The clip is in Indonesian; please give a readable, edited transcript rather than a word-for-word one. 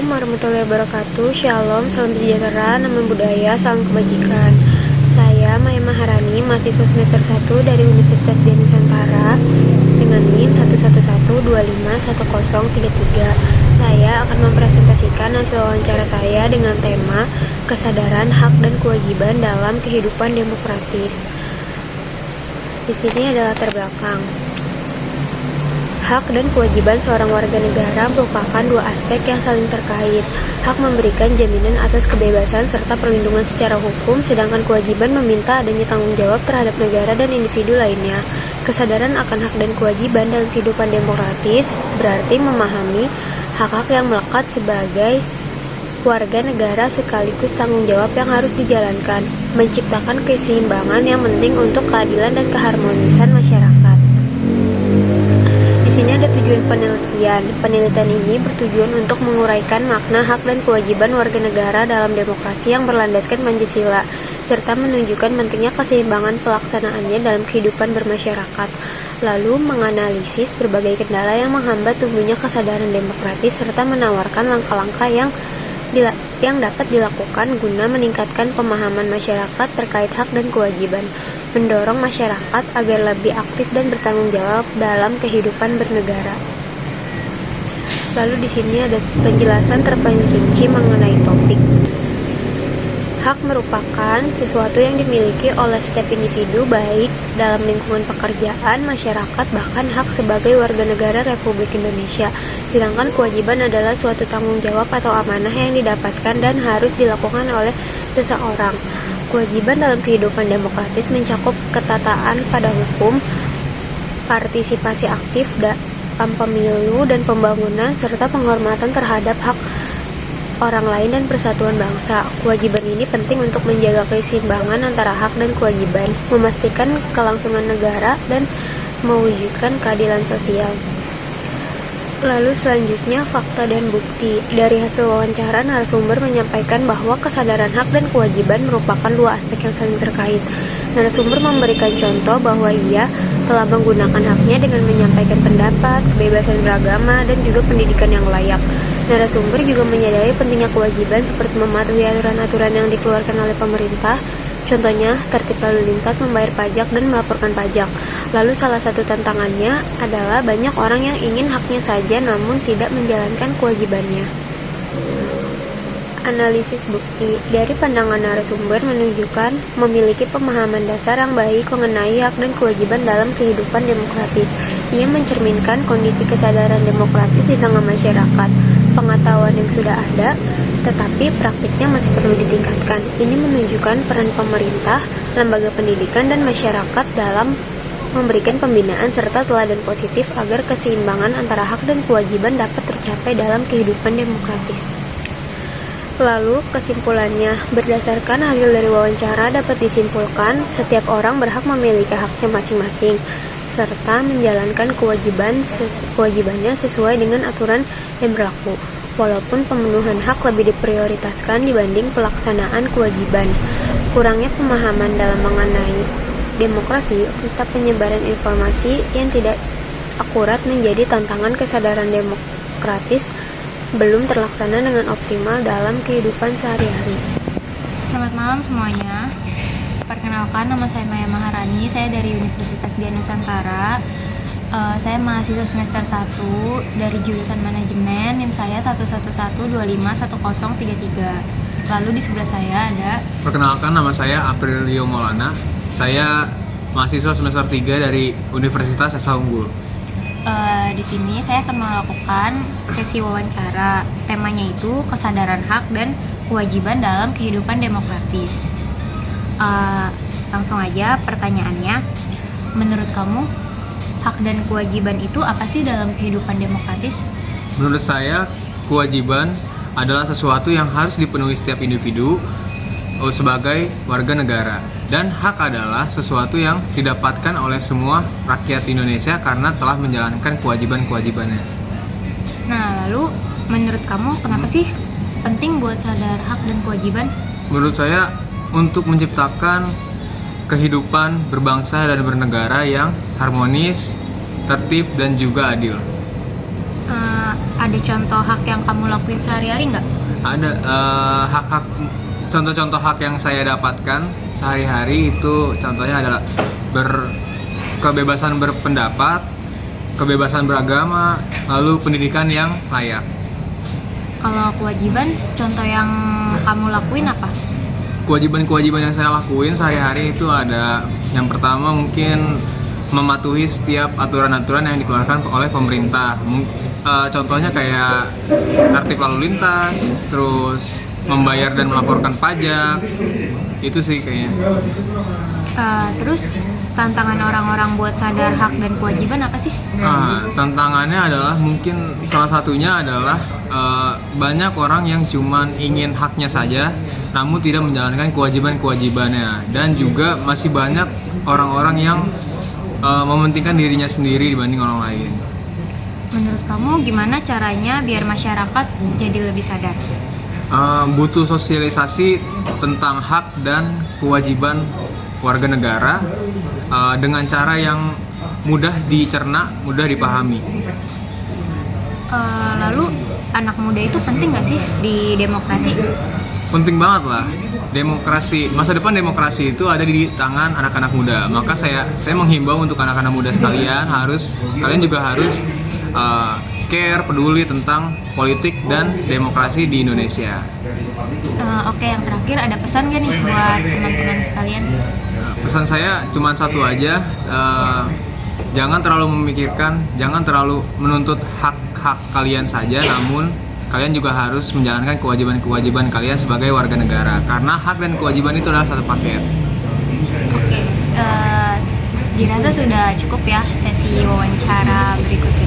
Assalamualaikum warahmatullahi wabarakatuh. Shalom, salam sejahtera, nama budaya, salam kebajikan. Saya Maya Maharani, mahasiswa semester 1 dari Universitas Dian Nusantara dengan NIM 111251033. Saya akan mempresentasikan hasil wawancara saya dengan tema kesadaran hak dan kewajiban dalam kehidupan demokratis. Di sini adalah latar belakang. Hak dan kewajiban seorang warga negara merupakan dua aspek yang saling terkait. Hak memberikan jaminan atas kebebasan serta perlindungan secara hukum, sedangkan kewajiban meminta adanya tanggung jawab terhadap negara dan individu lainnya. Kesadaran akan hak dan kewajiban dalam kehidupan demokratis berarti memahami hak-hak yang melekat sebagai warga negara sekaligus tanggung jawab yang harus dijalankan, menciptakan keseimbangan yang penting untuk keadilan dan keharmonisan masyarakat. Di sini ada tujuan penelitian. Penelitian ini bertujuan untuk menguraikan makna hak dan kewajiban warga negara dalam demokrasi yang berlandaskan Pancasila, serta menunjukkan pentingnya keseimbangan pelaksanaannya dalam kehidupan bermasyarakat. Lalu menganalisis berbagai kendala yang menghambat tumbuhnya kesadaran demokratis serta menawarkan langkah-langkah yang dapat dilakukan guna meningkatkan pemahaman masyarakat terkait hak dan kewajiban, mendorong masyarakat agar lebih aktif dan bertanggung jawab dalam kehidupan bernegara. Lalu di sini ada penjelasan terperinci mengenai topik. Hak merupakan sesuatu yang dimiliki oleh setiap individu baik dalam lingkungan pekerjaan, masyarakat, bahkan hak sebagai warga negara Republik Indonesia. Sedangkan kewajiban adalah suatu tanggung jawab atau amanah yang didapatkan dan harus dilakukan oleh seseorang. Kewajiban dalam kehidupan demokratis mencakup ketaatan pada hukum, partisipasi aktif dalam pemilu dan pembangunan, serta penghormatan terhadap hak orang lain dan persatuan bangsa. Kewajiban ini penting untuk menjaga keseimbangan antara hak dan kewajiban, memastikan kelangsungan negara, dan mewujudkan keadilan sosial. Lalu selanjutnya fakta dan bukti. Dari hasil wawancara, narasumber menyampaikan bahwa kesadaran hak dan kewajiban merupakan dua aspek yang saling terkait. Narasumber memberikan contoh bahwa ia telah menggunakan haknya dengan menyampaikan pendapat, kebebasan beragama, dan juga pendidikan yang layak. Narasumber juga menyadari pentingnya kewajiban seperti mematuhi aturan-aturan yang dikeluarkan oleh pemerintah, contohnya tertib lalu lintas, membayar pajak, dan melaporkan pajak. Lalu salah satu tantangannya adalah banyak orang yang ingin haknya saja namun tidak menjalankan kewajibannya. Analisis bukti. Dari pandangan narasumber menunjukkan memiliki pemahaman dasar yang baik mengenai hak dan kewajiban dalam kehidupan demokratis. Ia mencerminkan kondisi kesadaran demokratis di tengah masyarakat. Pengetahuan yang sudah ada, tetapi praktiknya masih perlu ditingkatkan. Ini menunjukkan peran pemerintah, lembaga pendidikan, dan masyarakat dalam memberikan pembinaan serta teladan positif agar keseimbangan antara hak dan kewajiban dapat tercapai dalam kehidupan demokratis. Lalu kesimpulannya, berdasarkan hasil dari wawancara dapat disimpulkan setiap orang berhak memiliki haknya masing-masing serta menjalankan kewajibannya sesuai dengan aturan yang berlaku. Walaupun pemenuhan hak lebih diprioritaskan dibanding pelaksanaan kewajiban. Kurangnya pemahaman dalam mengenai demokrasi serta penyebaran informasi yang tidak akurat menjadi tantangan kesadaran demokratis belum terlaksana dengan optimal dalam kehidupan sehari-hari. Selamat malam semuanya. Perkenalkan, nama saya Maya Maharani, saya dari Universitas Dian Nusantara. Saya mahasiswa semester 1 dari jurusan manajemen, NIM saya 111251033. Lalu di sebelah saya ada. Perkenalkan, nama saya Aprilio Maulana. Saya mahasiswa semester 3 dari Universitas Esa Unggul. Di sini saya akan melakukan sesi wawancara. Temanya itu kesadaran hak dan kewajiban dalam kehidupan demokratis. Langsung aja pertanyaannya. Menurut kamu, hak dan kewajiban itu apa sih dalam kehidupan demokratis? Menurut saya, kewajiban adalah sesuatu yang harus dipenuhi setiap individu sebagai warga negara. Dan hak adalah sesuatu yang didapatkan oleh semua rakyat Indonesia karena telah menjalankan kewajiban-kewajibannya. Nah, lalu menurut kamu kenapa sih penting buat sadar hak dan kewajiban? Menurut saya, untuk menciptakan kehidupan berbangsa dan bernegara yang harmonis, tertib, dan juga adil. ada contoh hak yang kamu lakuin sehari-hari nggak? Ada hak-hak, contoh-contoh hak yang saya dapatkan sehari-hari itu contohnya adalah kebebasan berpendapat, kebebasan beragama, lalu pendidikan yang layak. Kalau kewajiban, contoh yang kamu lakuin apa? Kewajiban-kewajiban yang saya lakuin sehari-hari itu ada, yang pertama mungkin mematuhi setiap aturan-aturan yang dikeluarkan oleh pemerintah. Contohnya kayak tertib lalu lintas, terus membayar dan melaporkan pajak, itu sih kayaknya. Terus tantangan orang-orang buat sadar hak dan kewajiban apa sih? Tantangannya adalah mungkin salah satunya adalah banyak orang yang cuman ingin haknya saja, namun tidak menjalankan kewajiban-kewajibannya, dan juga masih banyak orang-orang yang mementingkan dirinya sendiri dibanding orang lain. Menurut kamu gimana caranya biar masyarakat jadi lebih sadar? Butuh sosialisasi tentang hak dan kewajiban warga negara dengan cara yang mudah dicerna, mudah dipahami. Lalu anak muda itu penting nggak sih di demokrasi? Penting banget lah. Demokrasi, masa depan demokrasi itu ada di tangan anak-anak muda. Maka saya menghimbau untuk anak-anak muda sekalian, kalian juga harus care, peduli tentang politik dan demokrasi di Indonesia. Oke, yang terakhir ada pesan gak nih buat teman-teman sekalian? Pesan saya cuma satu aja, jangan terlalu memikirkan, jangan terlalu menuntut hak-hak kalian saja, namun kalian juga harus menjalankan kewajiban-kewajiban kalian sebagai warga negara, karena hak dan kewajiban itu adalah satu paket. Oke, dirasa sudah cukup ya sesi wawancara berikut ini.